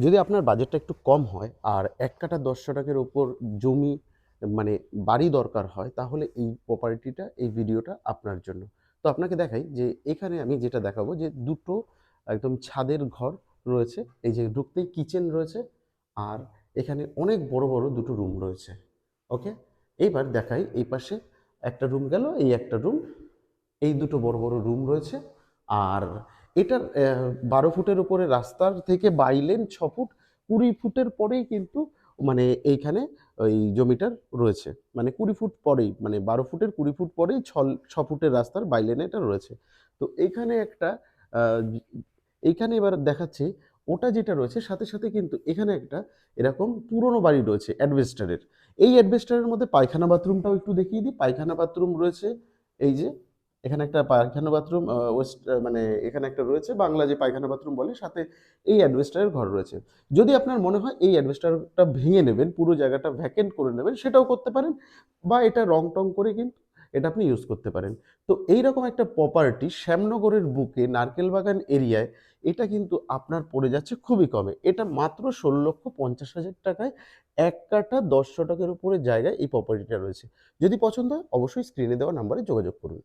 যদি আপনার বাজেটটা একটু কম হয় আর ১ কাঠা ১০ শতকের উপর জমি মানে বাড়ি দরকার হয়, তাহলে এই প্রপার্টিটা, এই ভিডিওটা আপনার জন্য। তো আপনাকে দেখাই যে এখানে আমি যেটা দেখাবো যে দুটো একদম ছাদের ঘর রয়েছে। এই যে ঢুকতেই কিচেন রয়েছে আর এখানে অনেক বড়, বড় দুটো রুম রয়েছে। ওকে? এইবার দেখাই এই পাশে একটা রুম গেল, এই একটা রুম। এই দুটো বড় বড় রুম রয়েছে। আর এটার ১২ ফুটের উপরে রাস্তার থেকে বাইলেন ৬ ফুট, ২০ ফুটের পরেই কিন্তু মানে এইখানে ওই জমিটার রয়েছে। মানে ২০ ফুট পরেই, মানে ১২ ফুটের ২০ ফুট পরেই ৬ ফুটের রাস্তার বাইলেনে এটা রয়েছে। তো এইখানে একটা আ এইখানে এবার দেখাচ্ছি ওটা যেটা রয়েছে সাথে, সাথে কিন্তু এখানে একটা এরকম পুরনো বাড়ি রয়েছে অ্যাডভেস্টারের। এই অ্যাডভেস্টারের মধ্যে পায়খানা বাথরুমটাও একটু দেখিয়ে দিই। পায়খানা বাথরুম রয়েছে এই যে এখানে একটা পায়খানা বাথরুম মানে এখানে একটা রয়েছে, বাংলা যে পায়খানা বাথরুম বলে, সাথে এই অ্যাডভেস্টারের ঘর রয়েছে। যদি আপনার মনে হয় এই অ্যাডভেস্টারটা ভেঙে নেবেন, পুরো জায়গাটা ভ্যাকেন্ট করে নেবেন, সেটাও করতে পারেন, বা এটা রং-টং করে কিন্তু এটা আপনি ইউজ করতে পারেন। তো এইরকম একটা প্রপার্টি শ্যামনগরের বুকে নারকেলবাগান এরিয়ায় এটা কিন্তু আপনার পড়ে যাচ্ছে খুবই কমে। এটা মাত্র ১৬,৫০,০০০ টাকায় ১ কাঠা ১০ শতকের উপরে জায়গায় এই প্রপার্টিটা রয়েছে। যদি পছন্দ হয় অবশ্যই স্ক্রিনে দেওয়া নাম্বারে যোগাযোগ করুন।